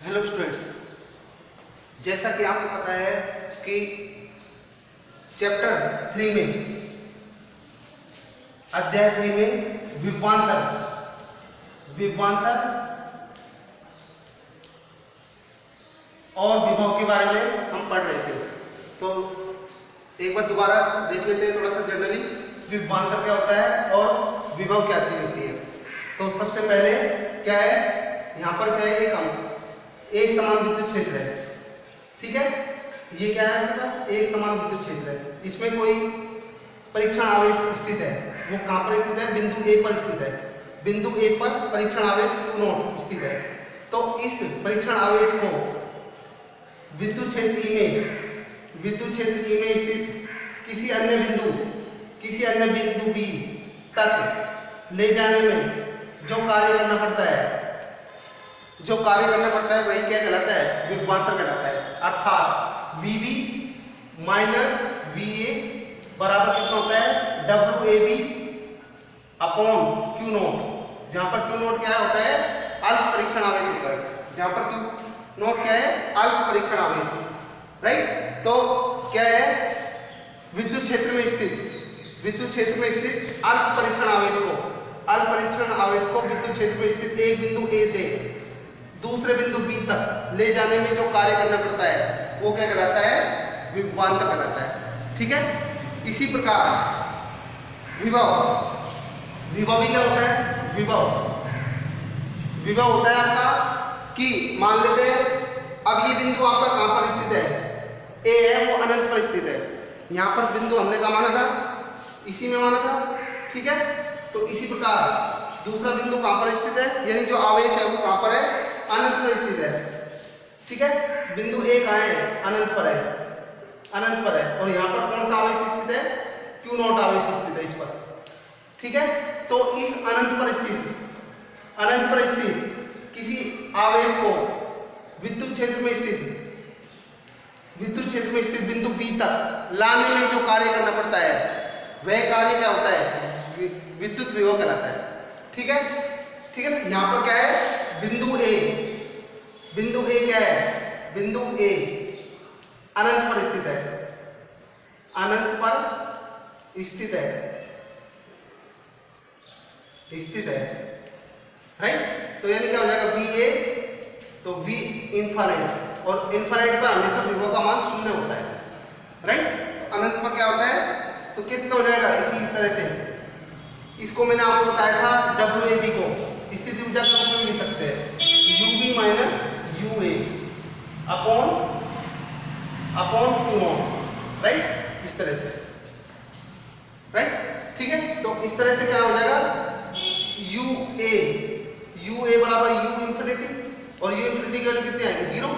Hello students, जैसा कि आपको पता है कि चैप्टर 3 में अध्याय 3 में विभवांतर और विभव के बारे में हम पढ़ रहे थे। तो एक बार दोबारा देख लेते हैं थोड़ा सा जनरली विभवांतर क्या होता है और विभव क्या चीज होती है। तो सबसे पहले क्या है, यहाँ पर क्या है, एक समान विद्युत क्षेत्र है। ठीक है, ये क्या है आपके पास, एक समान विद्युत क्षेत्र है। इसमें कोई परीक्षण आवेश स्थित है। वो कहां पर स्थित है? बिंदु ए पर स्थित है। बिंदु ए पर परीक्षण आवेश Q0 स्थित है। तो इस परीक्षण आवेश को विद्युत क्षेत्र ई में स्थित किसी अन्य बिंदु B तक ले जाने में जो कार्य करना पड़ता है वही क्या कहलाता है? विभवांतर कहलाता है। अर्थात VB माइनस VA बराबर कितना होता है? WAB अपॉन Q0, जहां पर Q0 क्या होता है? अल्प परीक्षण आवेश होता है। जहां पर Q0 क्या है? अल्प परीक्षण आवेश, राइट। तो क्या है? विद्युत क्षेत्र में स्थित अल्प परीक्षण आवेश को विद्युत क्षेत्र में स्थित एक बिंदु A से दूसरे बिंदु B तक ले जाने में जो कार्य करना पड़ता है वो क्या कहलाता है? विभवांतर कहलाता है। ठीक है, इसी प्रकार विभव भी क्या होता है? विभव होता है आपका कि मान लेते हैं अब ये बिंदु आपका कहां पर स्थित है? A है, वो अनंत पर स्थित है। यहां पर बिंदु हमने कहा माना था, इसी में माना था। ठीक है, तो इसी प्रकार दूसरा बिंदु कहां पर स्थित है, यानी जो आवेश है वो कहां पर है? अनंत पर स्थित है। ठीक है, बिंदु ए कहां है? अनंत पर है। और यहां पर कौन सा आवेश स्थित है? Q0 आवेश स्थित है इस पर। ठीक है, तो इस अनंत पर स्थित किसी आवेश को विद्युत क्षेत्र में स्थित बिंदु B तक लाने में जो कार्य करना पड़ता है वह कार्य क्या होता है? विद्युत विभव कहलाता है। ठीक है, यहां पर क्या है? बिंदु ए क्या है? बिंदु ए अनंत पर स्थित है, राइट। तो यानी क्या हो जाएगा? VA, तो V इनफाइनाइट, और इनफाइनाइट पर हमेशा विभव का मान 0 होता है, राइट। तो अनंत पर क्या होता है? तो कितना हो जाएगा? इसी तरह से इसको मैंने आपको बताया था WAB को स्थिति ऊर्जा के रूप में लिख सकते हैं, UB minus UA upon Q0, right, इस तरह से, राइट। ठीक है, तो इस तरह से क्या हो जाएगा? UA बराबर U इंफिनिटी, और U इंफिनिटी की वैल्यू कितनी आएगी? 0।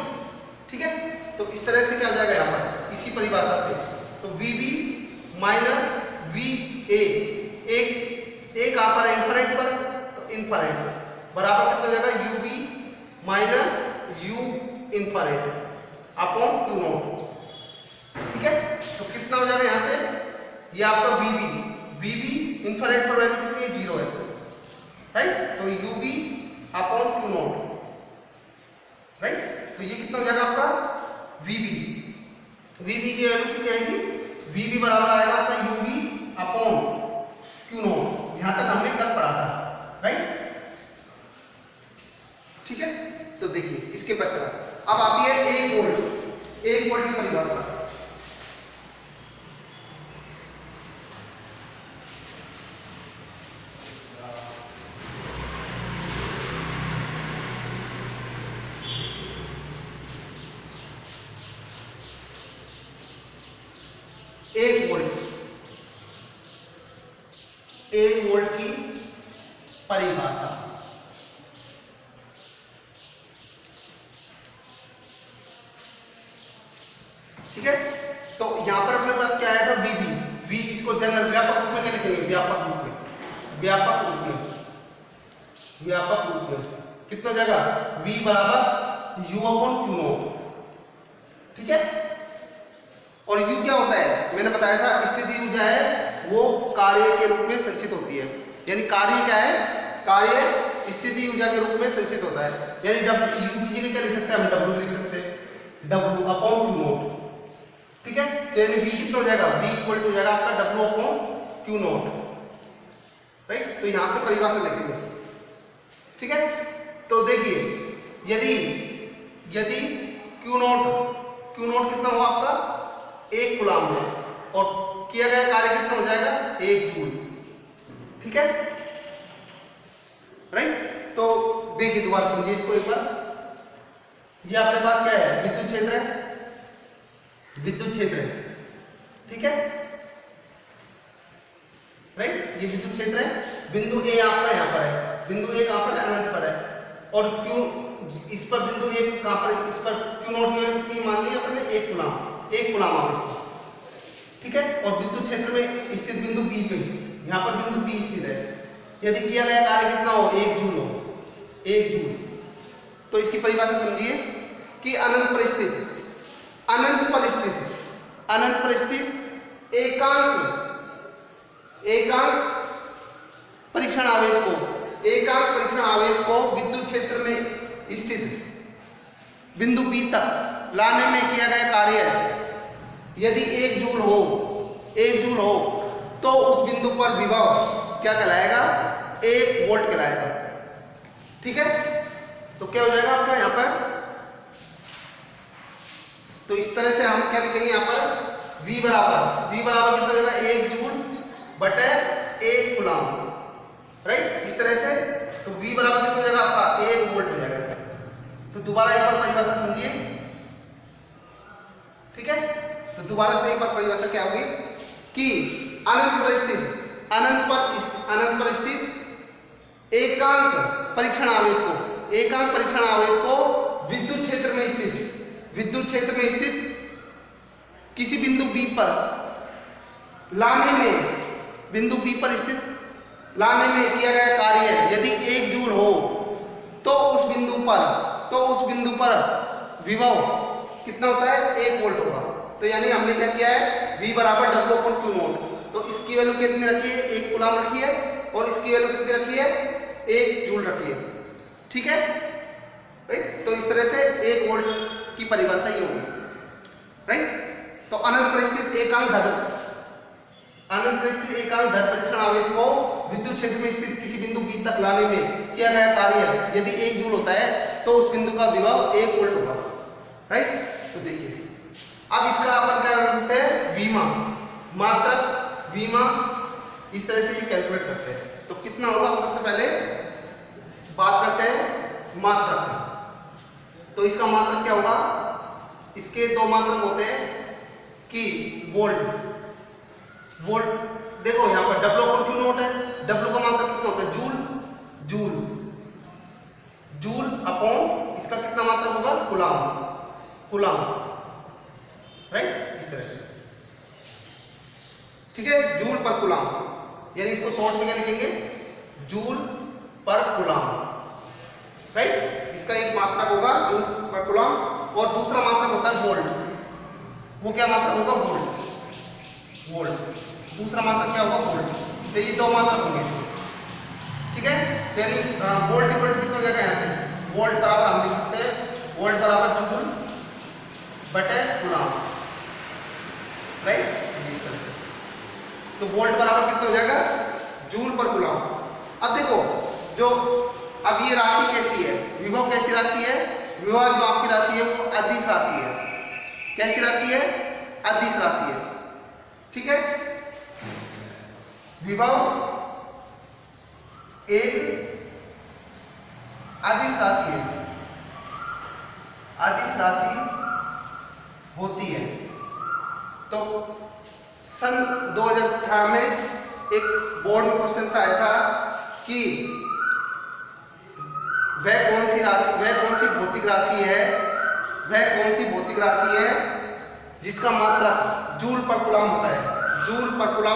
ठीक है, तो इस तरह से क्या हो जाएगा यहाँ पर इसी परिभाषा से? तो VB माइनस VA, एक कहां पर है? इनफाइनाइट पर, तो इनफाइनाइट बराबर कितना हो जाएगा? UB minus U infinite upon Q0। ठीक है, तो कितना हो जाएगा यहां से? ये आपका VB इनफाइनाइट पर वैल्यू कितनी है? 0 है, राइट। तो UB अपॉन Q0, राइट। तो ये कितना हो जाएगा आपका? VB की वैल्यू कितनी आएगी? VB बराबर आएगा आपका UB अपॉन Q0। यहां तक हमने कल पढ़ा था, राइट। ठीक है, तो देखिए इसके पश्चात अब आती है 1 वोल्ट की परिभाषा। एक वोल्ट की परिभाषा। ठीक है, तो यहां पर अपने पास क्या आया था? V इसको जनरल व्यापक रूप में क्या लिखेंगे? व्यापक रूप में कितना हो जाएगा? V बराबर U अपॉन Q0। ठीक है, और U क्या होता है? मैंने बताया था स्थिति ऊर्जा है वो कार्य के रूप में संचित होती है। यानी कार्य क्या है? कार्य स्थिति ऊर्जा के रूप में संचित होता है। यानी डब्ल्यू यू की जगह क्या लिख सकते हैं हम, डब्ल्यू लिख सकते हैं, डब्ल्यू अपॉन क्यू नॉट। ठीक है, तो यानी वी कितना हो जाएगा, वी इक्वल टू हो जाएगा आपका W upon Q not, right. तो यहां से परिभाषा लिखेंगे। ठीक है, तो देखिए यदि यदि क्यू नॉट कितना हुआ आपका 1 कूलम्ब में और किया गया कार्य कितना हो जाएगा 1 जूल। ठीक है, राइट। तो देखिए दोबारा समझिए इसको एक बार। ये अपने पास क्या है, विद्युत क्षेत्र है, विद्युत क्षेत्र है। ठीक है, राइट, ये विद्युत क्षेत्र है। बिंदु ए आपका यहाँ पर है, बिंदु ए कहां पर है, अनंत पर है, और क्यू इस पर बिंदु ए कहां पर, इस पर क्यू नॉट की वैल्यू कितनी मान ली अपने 1 कूलम्ब आप इसको। ठीक है, और विद्युत क्षेत्र में स्थित बिंदु बी पे, यहाँ पर बिंदु बी स्थित है, यदि किया गया कार्य कितना हो 1 जूल हो, 1 जूल। तो इसकी परिभाषा समझिए कि अनंत पर स्थित एकांक परीक्षण आवेश को विद्युत क्षेत्र में स्थित बिंदु बी तक लाने में किया गया कार्य यदि 1 जूल हो तो उस बिंदु पर विभव क्या कहलाएगा, 1 वोल्ट कहलाएगा। ठीक है, तो क्या हो जाएगा आपका यहाँ पर, तो इस तरह से हम क्या लिखेंगे यहाँ पर, V बराबर कितना हो जाएगा 1 जूल बटे 1 कूलम्ब, राइट। इस तरह से तो V बराबर कितना हो जाएगा आपका 1 वोल्ट हो जाएगा। तो दोबारा एक बार परिभाषा समझिए। ठीक है, तो दोबारा से एक बार परिभाषा क्या होगी कि अनंत पर स्थित एकांक परीक्षण आवेश को विद्युत क्षेत्र में स्थित किसी बिंदु B पर लाने में किया गया कार्य यदि 1 जूल हो तो उस बिंदु पर विभव कितना होता है, 1 वोल्ट होगा। तो यानी हमने क्या किया है, V बराबर डब्ल्यू अपॉन क्यू नॉट, तो इसकी वैल्यू कितनी रखी है, 1 कूलम्ब रखी है, और इसकी वैल्यू कितनी रखी है, 1 जूल रखी है। ठीक है, राइट। तो इस तरह से 1 वोल्ट की परिभाषा ही होगी, राइट। तो अनंत पर स्थित एकांक धर परीक्षण आवेश को विद्युत क्षेत्र में स्थित किसी बिंदु B तक लाने में किया गया कार्य यदि 1 जूल होता है तो उस बिंदु का विभव 1 वोल्ट होगा, राइट। तो देखिए अब इसका अपन क्या करते हैं, वीमा इस तरह से ये कैलकुलेट करते हैं। तो कितना होगा, सबसे पहले बात करते हैं मात्रक। तो इसका मात्रक क्या होगा, इसके 2 मात्रक होते हैं कि वोल्ट देखो यहाँ पर डब्ल्यू अपॉन क्यू नॉट है, डब्ल्यू का मात्रक कितना होता है, जूल अपॉन इसका कितना मात्रक होगा, कूलम्ब, राइट। इस तरह से, ठीक है, जूल पर कूलम्ब, यानी इसको शॉर्ट में क्या लिखेंगे, जूल पर कूलम्ब, राइट। इसका एक मात्रक होगा जूल पर कूलम्ब और दूसरा मात्रक होता है वोल्ट। वो क्या मात्रक होगा, वोल्ट। दूसरा मात्रक क्या होगा, वोल्ट। तो ये 2 मात्रक होंगे इसके, ठीक है। तो यानी वोल्ट इक्वल कितना हो जाएगा, यहाँ से वोल्ट बराबर हम लिख सकते हैं, वोल्ट बराबर जूल बटे कूलम्ब, राइट। इस तरह से तो वोल्ट बराबर कितना हो जाएगा, जूल पर कूलम्ब। अब देखो जो अब ये राशि कैसी है, विभव कैसी राशि है, विभव जो आपकी राशि है वो अदिश राशि है। कैसी राशि है, अदिश राशि है, ठीक है। विभव एक अदिश राशि है, अदिश राशि होती है। तो सन 2018 में एक बोर्ड में क्वेश्चन आया था कि वह कौन सी भौतिक राशि है जिसका मात्रक जूल पर कूलम्ब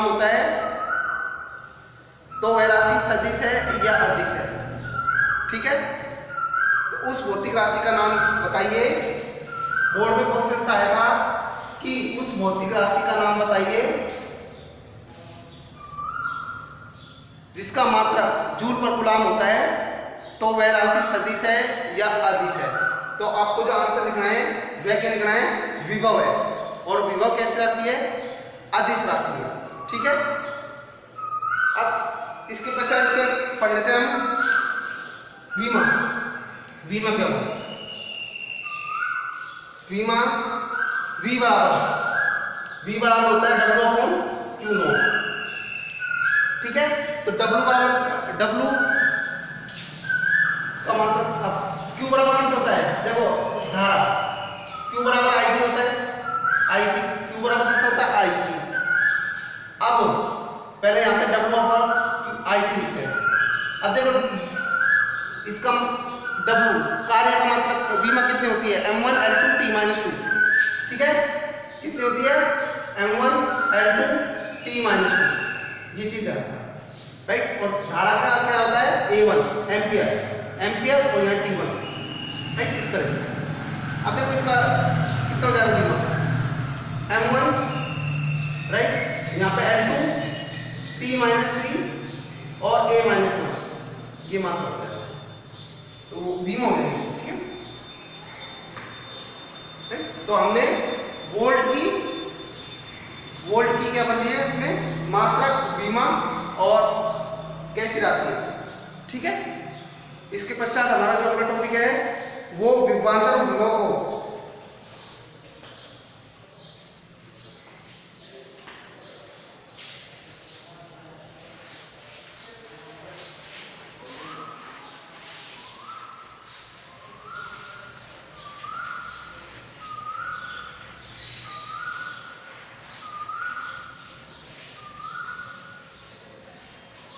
होता है, तो वह राशि सदिश है या अदिश है, ठीक है। तो उस भौतिक राशि का नाम बताइए। बोर्ड में क्वेश्चन आया था कि उस भौतिक राशि का नाम बताइए जिसका मात्रक जूल पर कूलम्ब होता है तो वह राशि सदिश है या अदिश है। तो आपको जो आंसर लिखना है वह क्या लिखना है, विभव है, और विभव कैसी राशि है, अदिश राशि है। ठीक है, अब इसके पश्चात इसके पढ़ लेते हैं हम विमा। विमा क्या होगा, विमा V बराबर होता है W अपॉन Q नॉट। ठीक है, तो W बराबर W का मतलब अब Q बराबर कितना होता है, देखो धारा Q बराबर I होता है, Q बराबर कितना होता है I। अब पहले यहाँ पे W और I लिखते हैं। अब देखो इसका W कार्य का मतलब विमा कितनी होती है, M1 L2 T-2। ठीक है, कितनी होती है, M1 L2 T-2, ये चीज है राइट। और धारा का क्या होता है, A1 एम्पियर और यहाँ T1 राइट, इस तरह से। अब देखो इसका कितना हो जाएगा विमा, M1 राइट, यहाँ पे L2 T-3 और A-1, ये मात्रा होता है, तो विमा हो जाएगी। ठीक है, तो हमने वोल्ट की क्या बन है अपने मात्रक, विमा और कैसी राशि। ठीक है, इसके पश्चात हमारा जो अगला टॉपिक है वो विभवांतर और विभव को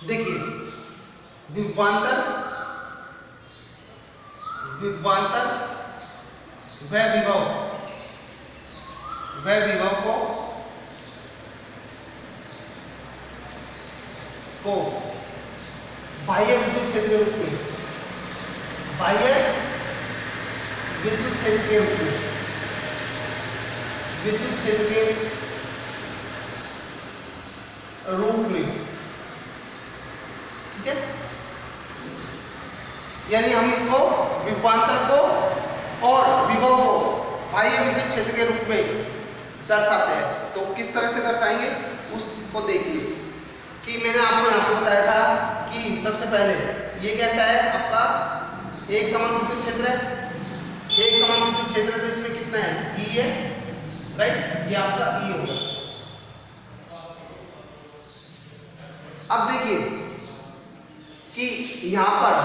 देखिए, विभवांतर वह विभव को बाह्य विद्युत क्षेत्र के रूप में, विद्युत क्षेत्र के रूप में, ठीक है, यानी हम इसको विभवांतर को और विभव को बाह्य विद्युत क्षेत्र के रूप में दर्शाते हैं। तो किस तरह से दर्शाएंगे उसको देखिए कि मैंने आपको यहाँ पे बताया था कि सबसे पहले ये कैसा है आपका एक समान विद्युत क्षेत्र है, एक समान विद्युत क्षेत्र है, तो इसमें कितना है E है राइट, ये आपका E होगा। अब देखिए कि यहाँ पर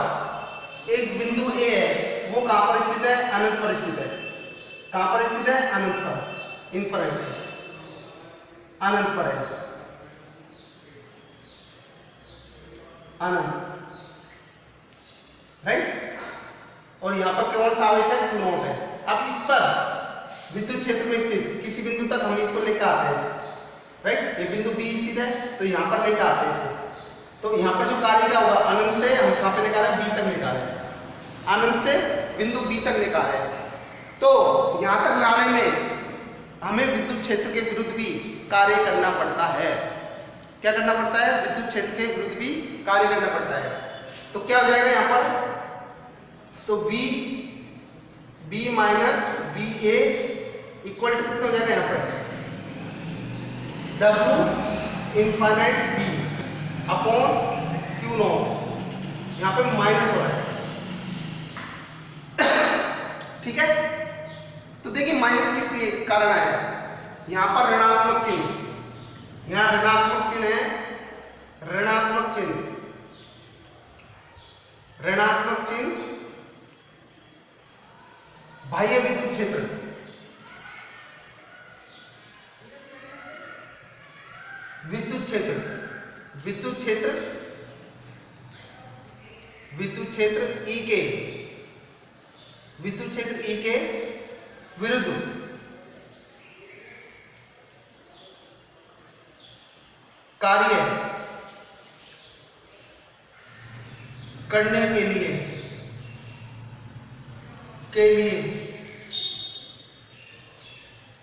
एक बिंदु A है, वो कहां पर स्थित है, अनंत पर स्थित है। कहां पर स्थित है, अनंत पर, इनफिनिट, अनंत पर है, अनंत राइट। और यहाँ पर केवल आवेश है Q नॉट है। अब इस पर विद्युत क्षेत्र में स्थित किसी बिंदु तक हम इसको लेकर आते हैं राइट, ये बिंदु B स्थित है तो यहाँ पर लेकर आते हैं इसको। तो यहाँ पर जो कार्य क्या होगा, अनंत से हम कहाँ पे लेकर आ रहे हैं, B तक लेकर आ रहे हैं, अनंत से बिंदु B तक लेकर आ रहे हैं। तो यहाँ तक लाने में हमें विद्युत क्षेत्र के विरुद्ध भी कार्य करना पड़ता है। क्या करना पड़ता है, विद्युत क्षेत्र के विरुद्ध भी कार्य करना पड़ता है। तो क्या हो जाएगा यहाँ पर, तो B minus VA equal to कितना हो जाएगा यहाँ पर, W infinite B upon Q naught, यहाँ पे माइनस हो रहा है। ठीक है, तो देखिए माइनस किस लिए कारण आया, यहाँ पर ऋणात्मक चिन्ह, यहाँ ऋणात्मक चिन्ह है, ऋणात्मक चिन्ह बाह्य विद्युत क्षेत्र, विद्युत क्षेत्र E के, विद्युत क्षेत्र E के विरुद्ध कार्य करने के लिए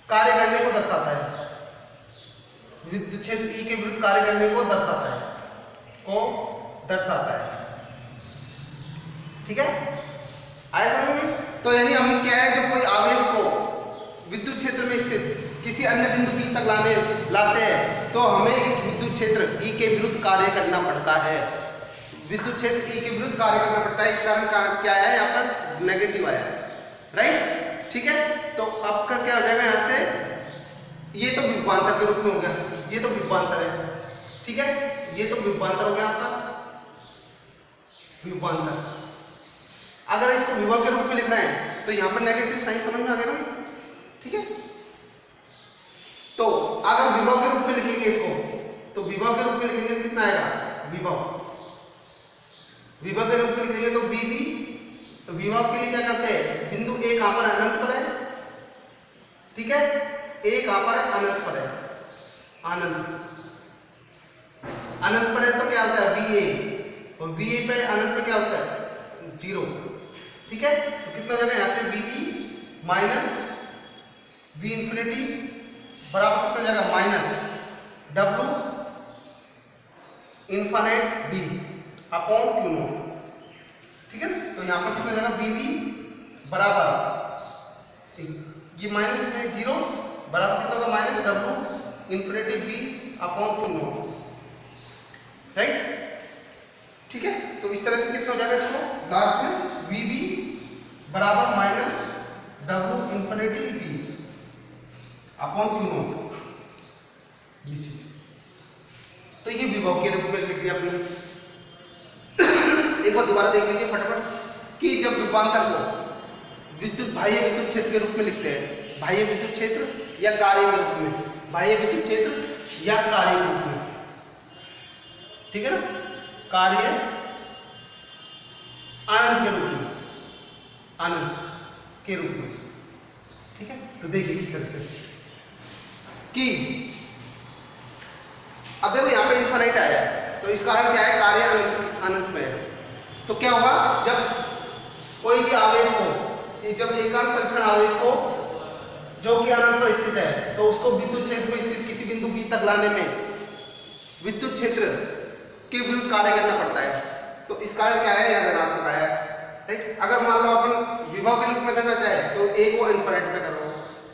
कार्य करने को दर्शाता है, विद्युत क्षेत्र E के विरुद्ध कार्य करने को दर्शाता है, ठीक है, आया समझ में? तो यानी हम क्या है, जब कोई आवेश को विद्युत क्षेत्र में स्थित किसी अन्य बिंदु P तक लाते हैं तो हमें इस विद्युत क्षेत्र E के विरुद्ध कार्य करना पड़ता है। विद्युत क्षेत्र E के विरुद्ध कार्य करना पड़ता है, इस कारण क्या है, यहाँ पर नेगेटिव आया, राइट? ठीक है, तो आपका क्या हो जाएगा यहाँ से, ये तो विभवांतर के रूप में हो गया, ये तो विभवांतर है, ठीक है, ये तो विभवांतर हो गया आपका विभवांतर। अगर इसको विभव के रूप में लिखना है तो यहाँ पर नेगेटिव साइन समझ में आ गया ना, ठीक है? तो अगर विभव के रूप में लिखेंगे इसको, तो विभव के रूप में लिखेंगे तो कितना आएगा, विभव के रूप में लिखेंगे तो VB, तो विभव के लिए क्या करते हैं, बिंदु A कहां पर है, अनंत पर है, ठीक है, A कहां पर है, अनंत पर है, अनंत पर है तो क्या होता है VA, और VA पे अनंत पे क्या होता है 0, ठीक है? तो कितना हो जाएगा यहाँ से VP माइनस V इंफिनिटी बराबर कितना हो जाएगा, minus W infinite B upon Q not, ठीक है? तो यहाँ पर कितना हो जाएगा VB बराबर ये माइनस में 0 बराबर कितना होगा, minus W infinity B upon Q not, right? ठीक है, तो इस तरह से कितना हो जाएगा, इसको लास्ट में VB बराबर minus W infinity B upon Q not, ये चीज। तो ये विभव के रूप में लिख दिया आपने। एक बार दोबारा देख लीजिए फटाफट कि जब विभवांतर को बाह्य विद्युत क्षेत्र के रूप में लिखते हैं, बाह्य विद्युत क्षेत्र या कार्य के रूप में, बाह्य विद्युत क्षेत्र या कार्य के रूप में, ठीक है ना, कार्य आनंद के रूप में, आनंद के रूप में, ठीक है? तो देखिए किस तरह से कि अब देखो यहाँ पे इनफाइनाइट आया, तो इस कारण क्या है, कार्य अनंत में है। तो क्या होगा, जब कोई भी आवेश को, जब एकांत परीक्षण आवेश को जो कि अनंत पर स्थित है, तो उसको विद्युत क्षेत्र में स्थित किसी बिंदु B तक लाने में विद्युत क्षेत्र के विरुद्ध कार्य करना पड़ता है। तो इस कारण क्या है, यह ऋणात्मक आया, राइट? अगर मान लो अपन विभव के रूप में करना चाहे तो A को इनफाइनाइट पे करो,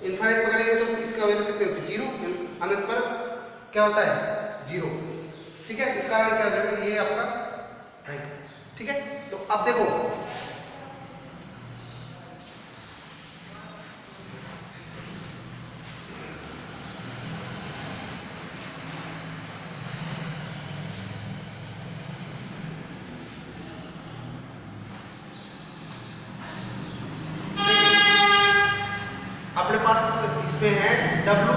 इनफाइनाइट पे करेंगे तो इसका वैल्यू कितनी होती है, 0, अनंत पर क्या होता है 0, ठीक है? इस कारण क्या हो जाएगा, ये आपका राइट, ठीक है? तो अब देखो अपने पास इसमें है W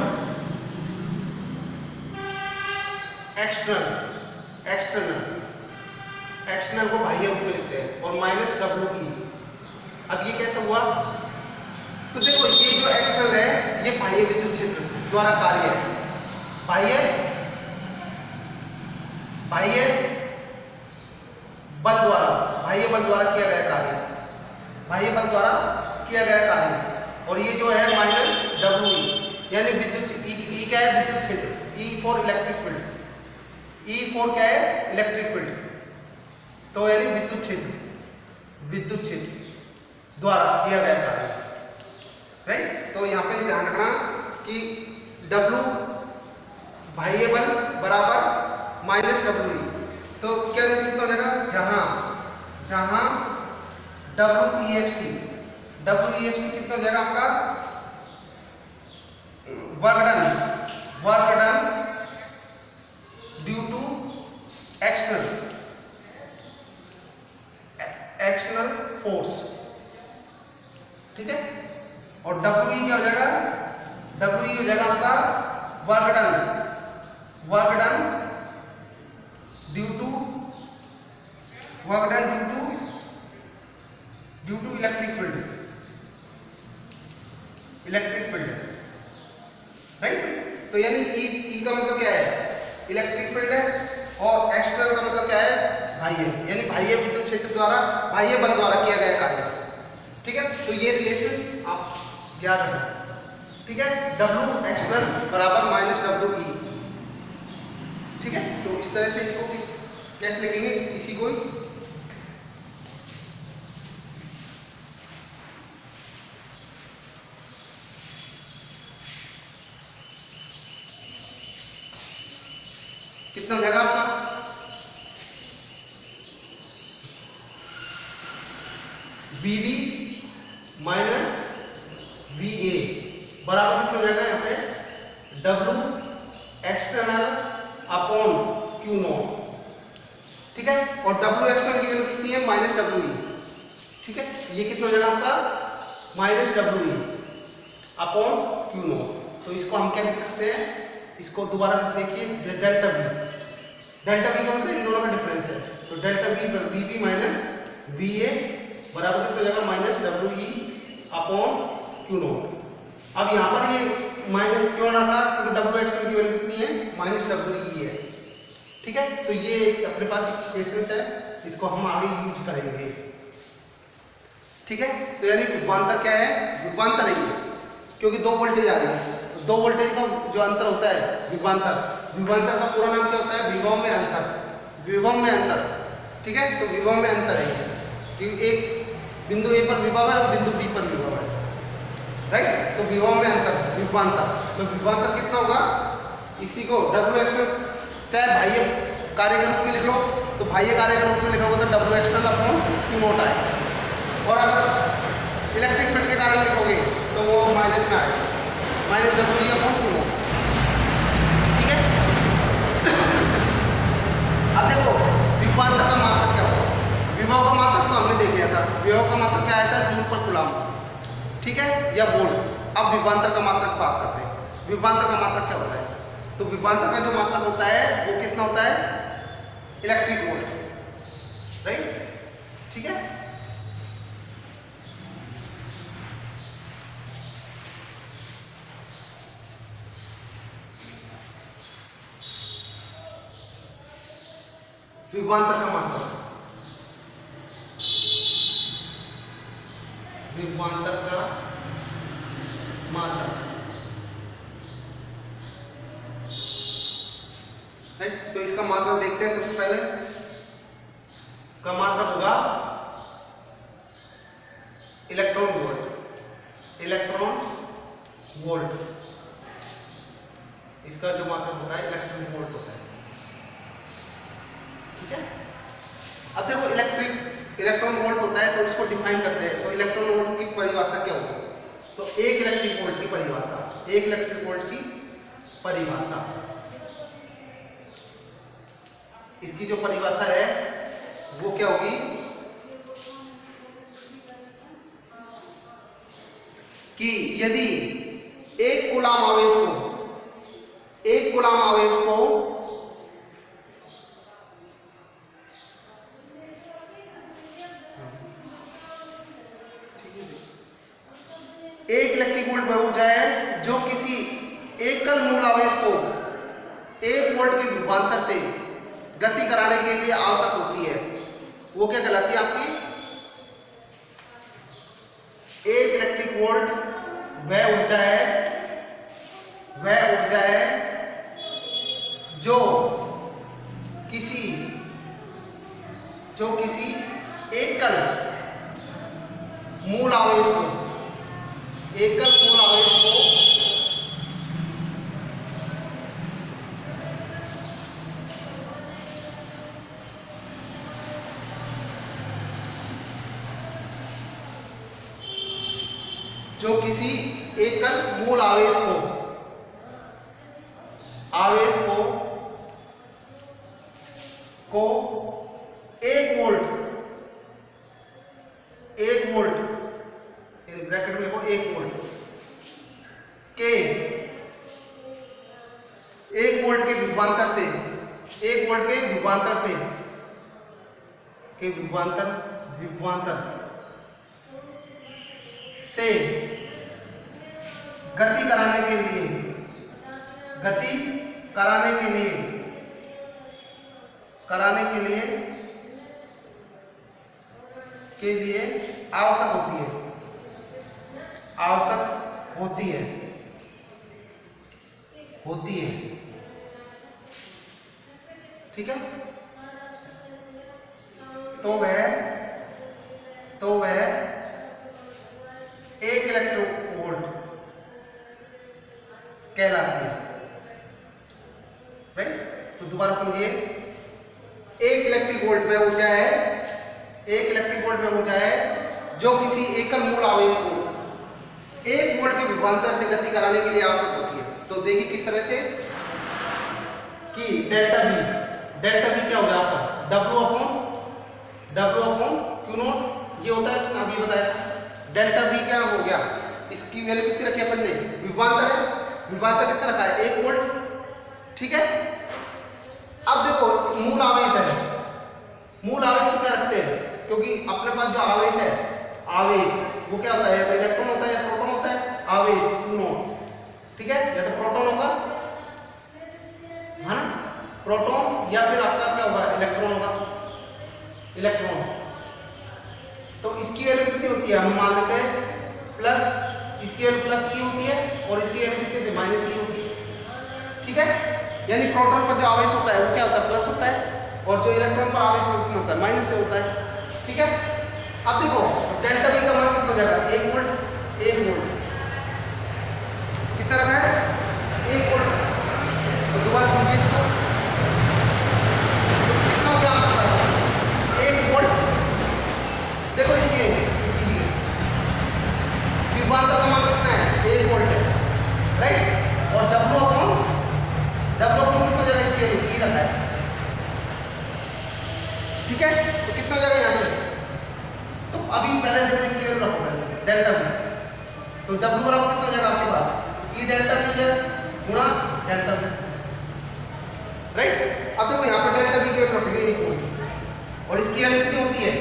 एक्सटर्नल को बाह्य रूप में लिखते हैं और माइनस WE। अब ये कैसे हुआ, तो देखो ये जो एक्सटर्नल है ये बाह्य विद्युत क्षेत्र द्वारा कार्य है, बाह्य बल द्वारा किया गया कार्य, बाह्य बल द्वारा किया गया कार्य। और ये जो है माइनस WE यानी विद्युत E क्या है, विद्युत क्षेत्र, E for electric field, E for क्या है, इलेक्ट्रिक फील्ड, तो यानी विद्युत क्षेत्र द्वारा किया गया कार्य, राइट? तो यहाँ पे ध्यान रखना कि W बाह्य बल बराबर माइनस WE, तो क्या कितना हो जाएगा, जहां WEXT कितना हो जाएगा आपका, work done due to external force, ठीक है? और WE क्या हो जाएगा, WE हो जाएगा आपका work done due to electric field, right? तो यानी E का मतलब क्या है, इलेक्ट्रिक फील्ड है, और एक्सटर्नल का मतलब क्या है, बाह्य, यानी बाह्य विद्युत क्षेत्र द्वारा, बाह्य बल द्वारा किया गया कार्य, ठीक है? तो ये रिलेशंस आप याद रखें, ठीक है? W एक्सटर्नल बराबर माइनस WE, ठीक है? तो इस तरह से इसको कैसे लिखेंगे, इसी को कितना हो जाएगा आपका VB माइनस VA बराबर कितना हो जाएगा यहाँ पे W external upon Q not. ठीक है, और W एक्सटर्नल की वैल्यू कितनी है माइनस WE। ठीक है, ये कितना हो जाएगा आपका minus WE upon Q not. तो इसको हम क्या लिख सकते हैं, इसको दोबारा देखिए डेल्टा V का मतलब इन दोनों का डिफरेंस है, तो डेल्टा VB माइनस VA बराबर कितना हो जाएगा minus WE upon Q not. अब यहाँ पर ये माइनस क्यों रखा, क्योंकि W एक्सटर्नल की वैल्यू कितनी है माइनस WE है। ठीक है, तो ये अपने पास इक्वेशंस है, इसको हम आगे यूज करेंगे। ठीक है, तो यानी विभवांतर क्या है, विभवांतर है ये, क्योंकि दो वोल्टेज आ रही है, तो दो वोल्टेज का जो अंतर होता है विभवांतर का पूरा नाम क्या होता है विभव में अंतर। ठीक है, तो विभव में अंतर है कि एक बिंदु A पर विभव है और बिंदु B पर विभव है, राइट। तो विभव में अंतर विभवांतर, तो विभवांतर कितना होगा, इसी को W एक्सटर्नल चाहे बाह्य कार्य के रूप में लिखो, तो बाह्य कार्य के रूप में लिखोगे तो W external upon Q not आएगा, और अगर इलेक्ट्रिक फील्ड के कारण लिखोगे तो वो माइनस में आएगा minus WE upon Q not. ठीक है, अब देखो विभवांतर का मात्रक क्या होगा, विभव का मात्रक तो हमने देख लिया था, विभव का मात्रक क्या आया था जूल पर कूलम्ब, ठीक है, या वोल्ट। अब विभवांतर का मात्रक बात करते हैं, विभवांतर का मात्रक क्या होता है, तो विभवांतर का जो मात्रक होता है वो कितना होता है इलेक्ट्रिक वोल्ट, राइट। ठीक है, विभवांतर का मात्रक, विभवांतर का मात्रक, राइट। तो इसका मात्रक देखते हैं, सबसे पहले का मात्रक होगा इलेक्ट्रॉन वोल्ट, इसका जो मात्रक होता है इलेक्ट्रॉन वोल्ट होता है। ठीक है, अब देखो इलेक्ट्रॉन वोल्ट होता है, तो इसको डिफाइन करते हैं, तो इलेक्ट्रॉन वोल्ट की परिभाषा क्या होगी, तो एक इलेक्ट्रिक वोल्ट की परिभाषा, इसकी जो परिभाषा है वो क्या होगी कि यदि एक कूलम्ब आवेश को एक इलेक्ट्रिक वोल्ट वह ऊर्जा है जो किसी एकल मूल आवेश को 1 वोल्ट के विभवांतर से गति कराने के लिए आवश्यक होती है, वो क्या कहलाती है आपकी, एक इलेक्ट्रिक वोल्ट वह ऊर्जा है जो किसी एकल मूल आवेश को को 1 वोल्ट ब्रैकेट में लिखो 1 वोल्ट के 1 वोल्ट के विभवांतर से गति कराने के लिए आवश्यक होती है। ठीक है, तो वह 1 इलेक्ट्रोवोल्ट कहलाती है, राइट। तो दोबारा समझिए, एक इलेक्ट्रिक वोल्ट में ऊर्जा है, एक इलेक्ट्रिक वोल्ट में ऊर्जा है जो किसी एकल मूल आवेश को 1 वोल्ट के विभवांतर से गति कराने के लिए आवश्यक होती है। तो देखिए किस तरह से कि डेल्टा बी क्या हो गया आपका W अपॉन क्यू नॉट, ये होता है अभी बताया। डेल्टा बी क्या हो गया, इसकी वैल्यू कितनी रखी अपन ने, विभवांतर है, विभवांतर कितना रखा है 1 वोल्ट, ठीक है। अब देखो मूल आवेश है, मूल आवेश को क्या रखते हैं, क्योंकि अपने पास जो आवेश है, आवेश वो क्या होता है, या तो इलेक्ट्रॉन होता है या प्रोटॉन होता है, आवेश क्यू नॉट, ठीक है, या तो प्रोटॉन होगा है ना, प्रोटॉन, या फिर आपका क्या होगा इलेक्ट्रॉन होगा, इलेक्ट्रॉन। तो इसकी वैल्यू कितनी होती है, हम मान लेते हैं प्लस, इसकी वैल्यू प्लस ई होती है और इसकी वैल्यू कितनी होती है, माइनस ई होती है, ठीक है। यानी प्रोटॉन पर जो आवेश होता है वो क्या होता है, प्लस होता है, और जो इलेक्ट्रॉन पर आवेश होता है माइनस से होता है, ठीक है। अब देखो डेल्टा बी का मान कितना हो जाएगा, 1 वोल्ट, 1 वोल्ट कितना रखा है, 1 वोल्ट। तो दोबारा समझिए इसको, कितना हो गया आपके पास 1 वोल्ट। देखो इसकी लिए विभवांतर का मान कितना है, 1 वोल्ट है, राइट। और W अपॉन कितना जाएगा, इसके ई रखा है, ठीक है। तो कितना जाएगा यहाँ से, तो अभी पहले देखो इसकी वैल्यू रखो पहले डेल्टा बी, तो W बराबर कितना हो जाएगा आपके पास, ई डेल्टा बी है गुणा डेल्टा बी, राइट। अब देखो यहाँ पर डेल्टा बी की वैल्यू रखेंगे 1 वोल्ट, और इसकी वैल्यू कितनी होती है,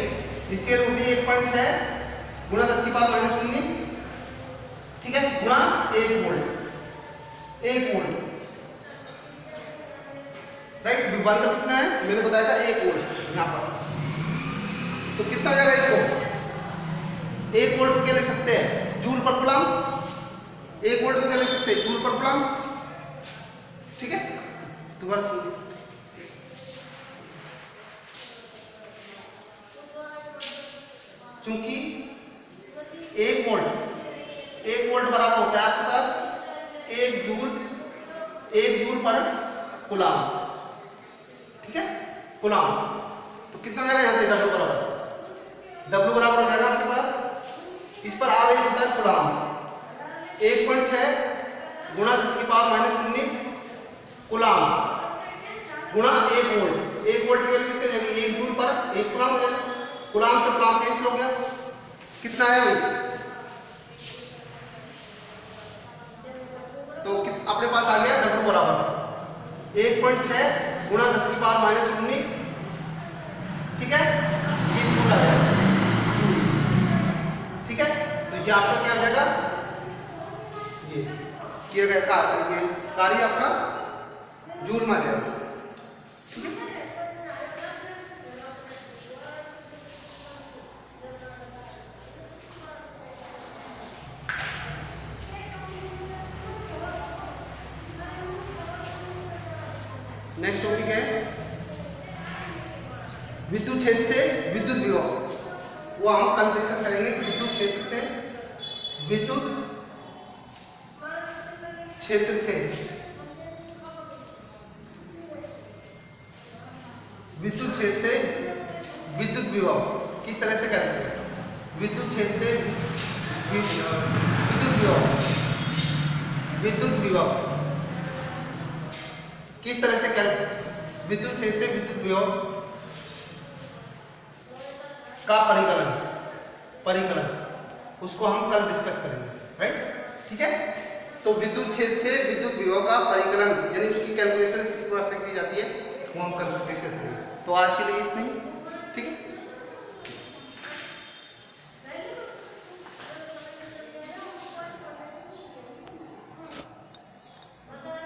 इसकी वैल्यू होती है 1.6 गुणा 10⁻⁻19, ठीक है, गुणा 1 वोल्ट, 1 वोल्ट, राइट। विभवांतर कितना है, मैंने बताया था 1 वोल्ट यहाँ पर। तो कितना हो जाएगा इसको, 1 वोल्ट को क्या लिख सकते हैं, जूल पर कूलम, 1 वोल्ट को क्या लिख सकते हैं, जूल पर कूलम, ठीक है। दोबारा सुनिए, चूंकि 1 वोल्ट बराबर होता है आपके पास 1 जूल पर कूलम, ठीक है, कूलम। तो कितना हो जाएगा यहाँ से W बराबर हो जाएगा आपके पास, इस पर आवेश होता है कूलम, 1.6 गुणा 10⁻⁻19 कूलम गुणा 1 वोल्ट। 1 वोल्ट की वैल्यू कितनी हो जाएगी, 1 जूल पर 1 कूलम हो जाएगा, कूलम से कूलम कैंसिल हो गया, कितना है भाई, तो अपने पास आ गया W बराबर 1.6 गुणा 10⁻⁻19, ठीक है, ये जूल आ जाएगा, ठीक है। तो ये आपका क्या हो जाएगा, ये किया गया कार्य आपका जूल में आ जाएगा, ठीक है। नेक्स्ट टॉपिक है विद्युत क्षेत्र से विद्युत विभव, वो हम कल डिस्कस करेंगे। विद्युत क्षेत्र से विद्युत विभव किस तरह से करते हैं, विद्युत क्षेत्र से विद्युत विभव किस तरह से विद्युत क्षेत्र से विद्युत विभव का परिकलन उसको हम कल डिस्कस करेंगे, राइट, ठीक है। तो विद्युत क्षेत्र से विद्युत विभव का परिकलन यानी उसकी कैलकुलेशन किस प्रकार से की जाती है वो हम कल डिस्कस करेंगे। तो आज के लिए इतनी।